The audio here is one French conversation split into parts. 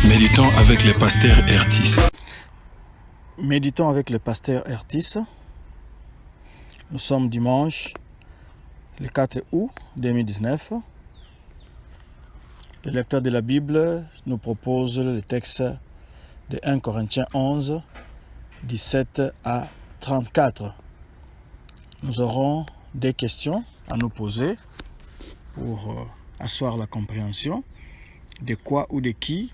Méditons avec le pasteur Ertis. Méditons avec le pasteur Ertis. Nous sommes dimanche, le 4 août 2019. Le lecteur de la Bible nous propose le texte de 1 Corinthiens 11, 17 à 34. Nous aurons des questions à nous poser pour asseoir la compréhension de quoi ou de qui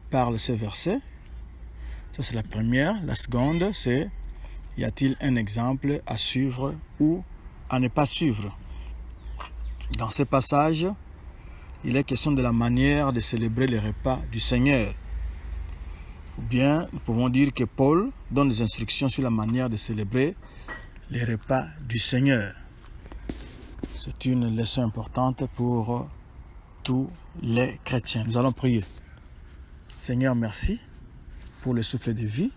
parle ce verset. Ça, c'est la première. La seconde, c'est y a-t-il un exemple à suivre ou à ne pas suivre? Dans ce passage, il est question de la manière de célébrer les repas du Seigneur. Ou bien, nous pouvons dire que Paul donne des instructions sur la manière de célébrer les repas du Seigneur. C'est une leçon importante pour tous les chrétiens. Nous allons prier. Seigneur, merci pour le souffle de vie.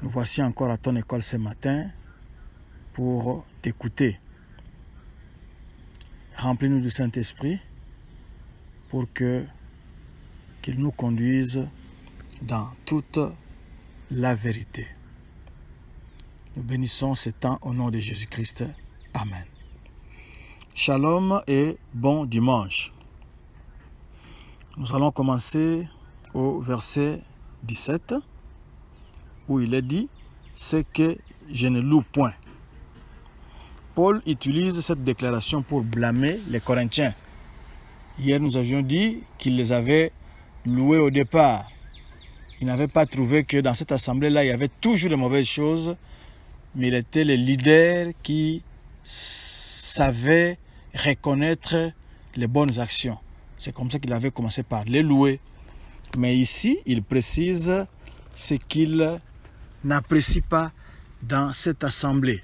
Nous voici encore à ton école ce matin pour t'écouter. Remplis-nous du Saint-Esprit pour qu'il nous conduise dans toute la vérité. Nous bénissons ce temps au nom de Jésus-Christ. Amen. Shalom et bon dimanche. Nous allons commencer au verset 17 où il est dit « C'est que je ne loue point ». Paul utilise cette déclaration pour blâmer les Corinthiens. Hier, nous avions dit qu'il les avait loués au départ. Il n'avait pas trouvé que dans cette assemblée-là, il y avait toujours de mauvaises choses, mais il était le leader qui savait reconnaître les bonnes actions. C'est comme ça qu'il avait commencé par les louer. Mais ici, il précise ce qu'il n'apprécie pas dans cette assemblée.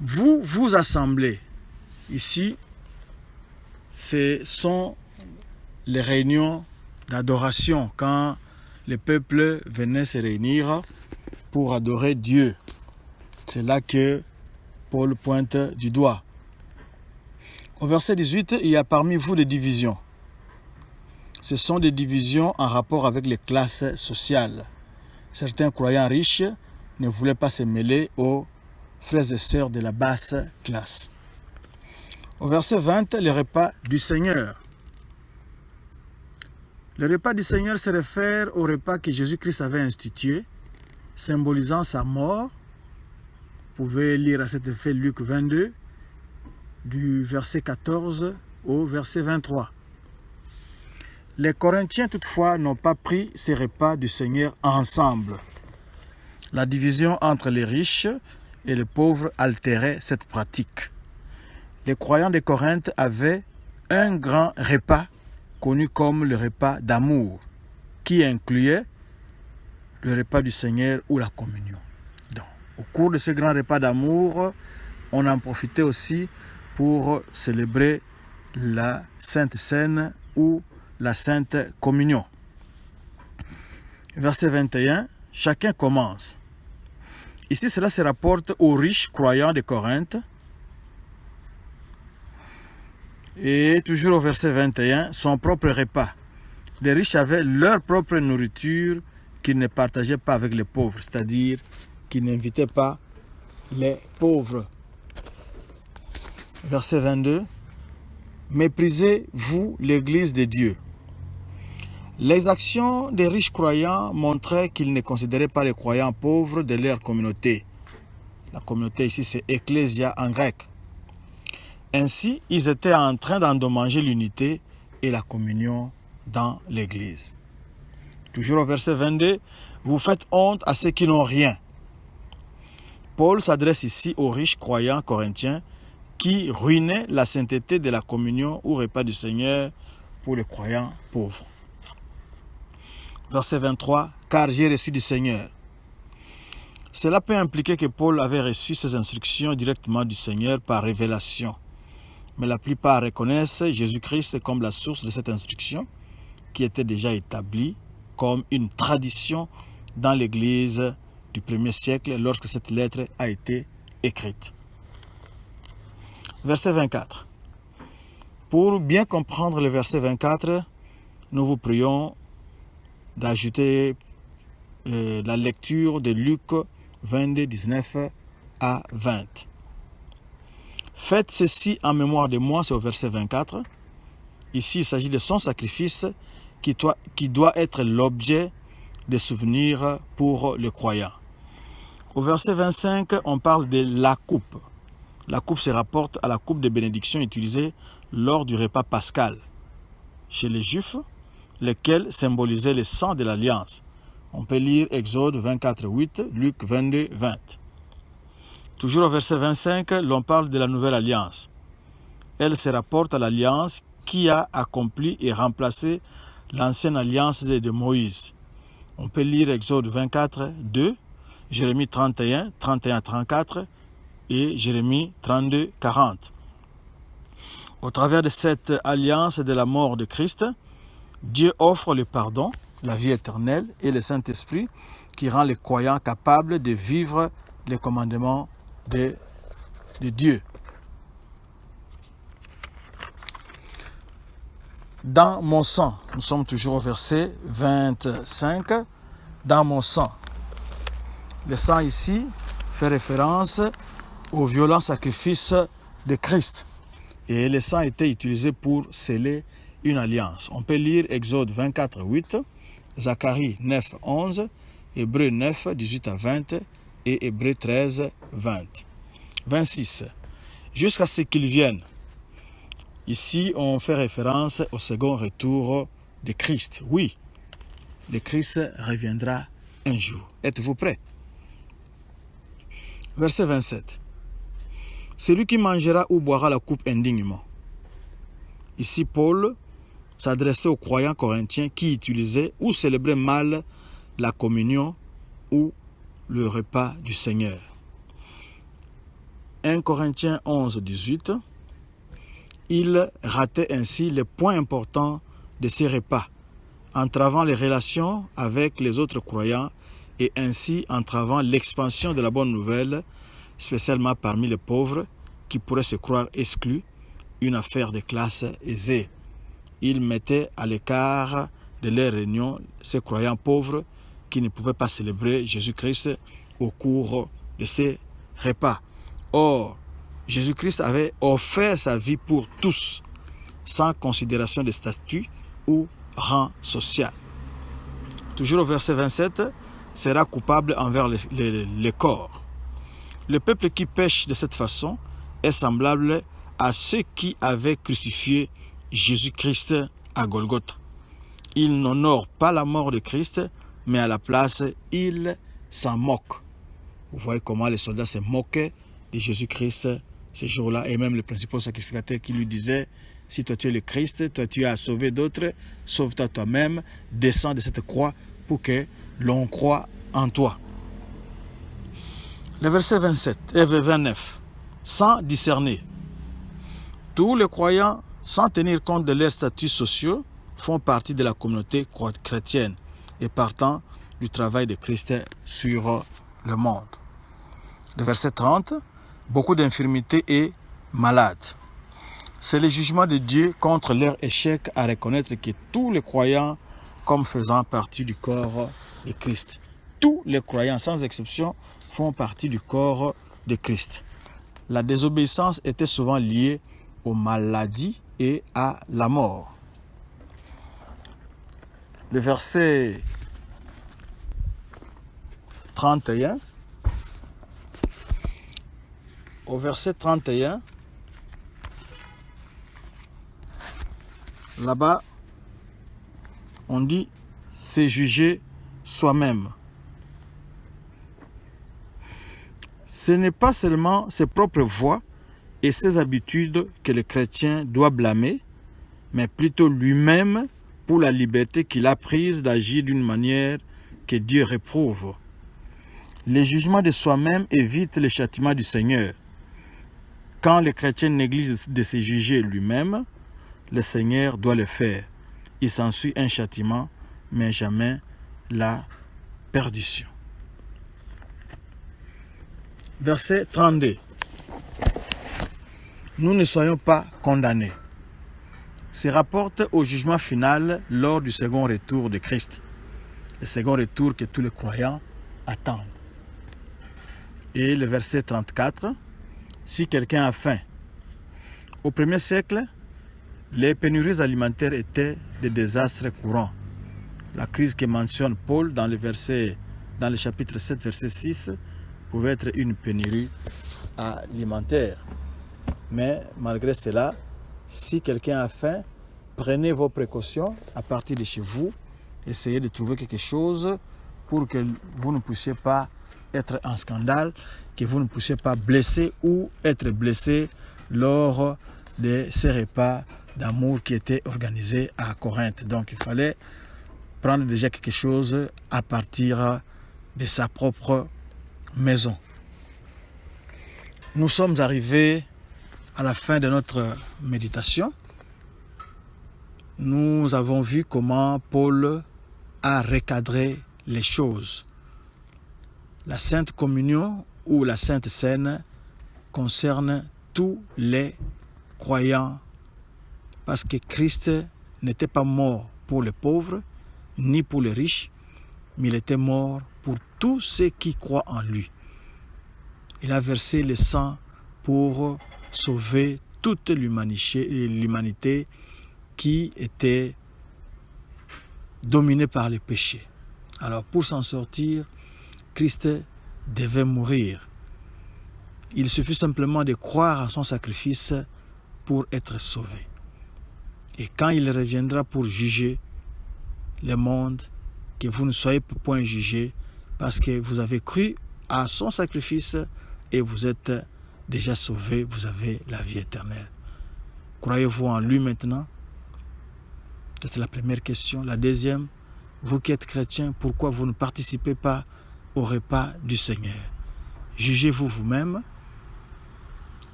Vous vous assemblez. Ici, ce sont les réunions d'adoration quand le peuple venait se réunir pour adorer Dieu. C'est là que Paul pointe du doigt. Au verset 18, il y a parmi vous des divisions. Ce sont des divisions en rapport avec les classes sociales. Certains croyants riches ne voulaient pas se mêler aux frères et sœurs de la basse classe. Au verset 20, le repas du Seigneur. Le repas du Seigneur se réfère au repas que Jésus-Christ avait institué, symbolisant sa mort. Vous pouvez lire à cet effet Luc 22, du verset 14 au verset 23. Les Corinthiens, toutefois, n'ont pas pris ces repas du Seigneur ensemble. La division entre les riches et les pauvres altérait cette pratique. Les croyants de Corinthe avaient un grand repas connu comme le repas d'amour, qui incluait le repas du Seigneur ou la communion. Donc, au cours de ce grand repas d'amour, on en profitait aussi pour célébrer la Sainte Seine ou la Sainte Communion. Verset 21, chacun commence. Ici, cela se rapporte aux riches croyants de Corinthe. Et toujours au verset 21, son propre repas. Les riches avaient leur propre nourriture qu'ils ne partageaient pas avec les pauvres, c'est-à-dire qu'ils n'invitaient pas les pauvres. Verset 22, méprisez-vous l'Église de Dieu. Les actions des riches croyants montraient qu'ils ne considéraient pas les croyants pauvres de leur communauté. La communauté ici, c'est Ecclésia en grec. Ainsi, ils étaient en train d'endommager l'unité et la communion dans l'Église. Toujours au verset 22, vous faites honte à ceux qui n'ont rien. Paul s'adresse ici aux riches croyants corinthiens qui ruinaient la sainteté de la communion ou repas du Seigneur pour les croyants pauvres. Verset 23, car j'ai reçu du Seigneur. Cela peut impliquer que Paul avait reçu ses instructions directement du Seigneur par révélation. Mais la plupart reconnaissent Jésus-Christ comme la source de cette instruction qui était déjà établie comme une tradition dans l'Église du 1er siècle lorsque cette lettre a été écrite. Verset 24. Pour bien comprendre le verset 24, nous vous prions d'ajouter la lecture de Luc 22, 19 à 20. Faites ceci en mémoire de moi, c'est au verset 24. Ici, il s'agit de son sacrifice qui doit être l'objet des souvenirs pour le croyant. Au verset 25, on parle de la coupe. La coupe se rapporte à la coupe de bénédiction utilisée lors du repas pascal chez les Juifs, lequel symbolisait le sang de l'alliance. On peut lire Exode 24, 8, Luc 22, 20. Toujours au verset 25, l'on parle de la nouvelle alliance. Elle se rapporte à l'alliance qui a accompli et remplacé l'ancienne alliance de Moïse. On peut lire Exode 24, 2, Jérémie 31, 31-34 et Jérémie 32, 40. Au travers de cette alliance de la mort de Christ, Dieu offre le pardon, la vie éternelle et le Saint-Esprit qui rend les croyants capables de vivre les commandements de Dieu. Dans mon sang, nous sommes toujours au verset 25, dans mon sang. Le sang ici fait référence au violent sacrifice de Christ. Et le sang était utilisé pour sceller une alliance. On peut lire Exode 24, 8, Zacharie 9, 11, Hébreux 9, 18 à 20 et Hébreux 13, 20. 26. Jusqu'à ce qu'il vienne. Ici, on fait référence au second retour de Christ. Oui, le Christ reviendra un jour. Êtes-vous prêts? Verset 27. Celui qui mangera ou boira la coupe indignement. Ici, Paul s'adressait aux croyants corinthiens qui utilisaient ou célébraient mal la communion ou le repas du Seigneur. 1 Corinthiens 11, 18. Il ratait ainsi les points importants de ces repas, entravant les relations avec les autres croyants et ainsi entravant l'expansion de la bonne nouvelle, spécialement parmi les pauvres qui pourraient se croire exclus, une affaire de classe aisée. Il mettait à l'écart de leurs réunions ces croyants pauvres qui ne pouvaient pas célébrer Jésus-Christ au cours de ces repas. Or, Jésus-Christ avait offert sa vie pour tous, sans considération de statut ou rang social. Toujours au verset 27, sera coupable envers le corps. Le peuple qui pêche de cette façon est semblable à ceux qui avaient crucifié Jésus-Christ à Golgotha. Ils n'honorent pas la mort de Christ, mais à la place, ils s'en moquent. Vous voyez comment les soldats se moquaient de Jésus-Christ ces jours-là, et même le principal sacrificateur qui lui disait: si toi tu es le Christ, toi tu as sauvé d'autres, sauve-toi toi-même, descends de cette croix pour que l'on croit en toi. Le verset 29. Sans discerner. Tous les croyants, sans tenir compte de leurs statuts sociaux, font partie de la communauté chrétienne et partant du travail de Christ sur le monde. Le verset 30. Beaucoup d'infirmités et malades. C'est le jugement de Dieu contre leur échec à reconnaître que tous les croyants comme faisant partie du corps de Christ. Tous les croyants, sans exception, font partie du corps de Christ. La désobéissance était souvent liée aux maladies et à la mort. Le verset 31. Au verset 31, là-bas, on dit « c'est juger soi-même ». Ce n'est pas seulement ses propres voies et ses habitudes que le chrétien doit blâmer, mais plutôt lui-même pour la liberté qu'il a prise d'agir d'une manière que Dieu réprouve. Le jugement de soi-même évite le châtiment du Seigneur. Quand le chrétien néglige de se juger lui-même, le Seigneur doit le faire. Il s'ensuit un châtiment, mais jamais la perdition. Verset 32. Nous ne soyons pas condamnés. Se rapporte au jugement final lors du second retour de Christ. le second retour que tous les croyants attendent. Et le verset 34, si quelqu'un a faim. Au 1er siècle, les pénuries alimentaires étaient des désastres courants. La crise que mentionne Paul dans le chapitre 7, verset 6, pouvait être une pénurie alimentaire. Mais malgré cela, si quelqu'un a faim, prenez vos précautions à partir de chez vous. Essayez de trouver quelque chose pour que vous ne puissiez pas être en scandale, que vous ne puissiez pas blesser ou être blessé lors de ces repas d'amour qui étaient organisés à Corinthe. Donc il fallait prendre déjà quelque chose à partir de sa propre maison. Nous sommes arrivés à la fin de notre méditation. Nous avons vu comment Paul a recadré les choses. La Sainte Communion ou la Sainte Seine concerne tous les croyants parce que Christ n'était pas mort pour les pauvres ni pour les riches, mais il était mort pour tous ceux qui croient en lui. Il a versé le sang pour sauver toute l'humanité qui était dominée par les péchés. Alors pour s'en sortir, Christ devait mourir. Il suffit simplement de croire à son sacrifice pour être sauvé. Et quand il reviendra pour juger le monde, que vous ne soyez point jugés parce que vous avez cru à son sacrifice et vous êtes déjà sauvés, vous avez la vie éternelle. Croyez-vous en lui maintenant? C'est la première question. La deuxième, vous qui êtes chrétien, pourquoi vous ne participez pas au repas du Seigneur? Jugez-vous vous-même,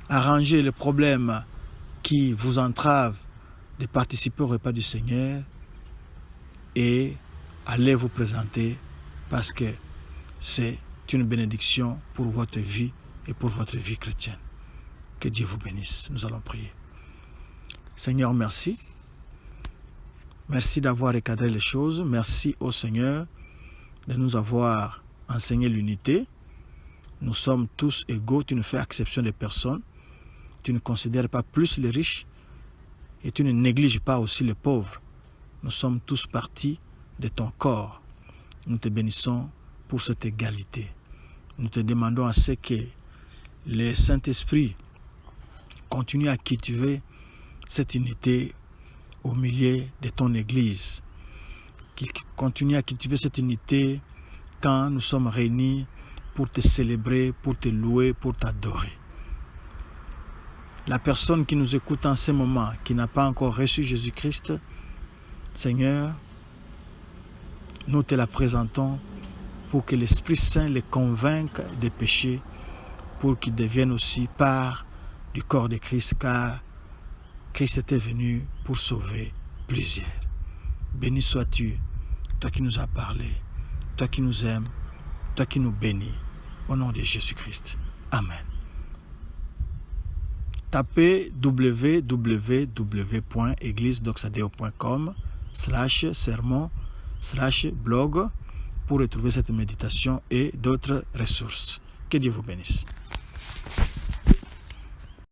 arrangez les problèmes qui vous entravent de participer au repas du Seigneur et allez vous présenter parce que c'est une bénédiction pour votre vie et pour votre vie chrétienne. Que Dieu vous bénisse. Nous allons prier. Seigneur, merci. Merci d'avoir recadré les choses. Merci au Seigneur de nous avoir enseigné l'unité. Nous sommes tous égaux. Tu ne fais exception des personnes. Tu ne considères pas plus les riches et tu ne négliges pas aussi les pauvres. Nous sommes tous partis de ton corps. Nous te bénissons pour cette égalité. Nous te demandons à ce que le Saint-Esprit continue à cultiver cette unité au milieu de ton Église. Qu'il continue à cultiver cette unité quand nous sommes réunis pour te célébrer, pour te louer, pour t'adorer. La personne qui nous écoute en ce moment, qui n'a pas encore reçu Jésus-Christ, Seigneur, nous te la présentons pour que l'Esprit Saint les convainque des péchés, pour qu'ils deviennent aussi part du corps de Christ, car Christ était venu pour sauver plusieurs. Béni sois-tu, toi qui nous as parlé, toi qui nous aimes, toi qui nous bénis, au nom de Jésus-Christ. Amen. Tapez www.églisedoxadeo.com/sermon/blog pour retrouver cette méditation et d'autres ressources. Que Dieu vous bénisse.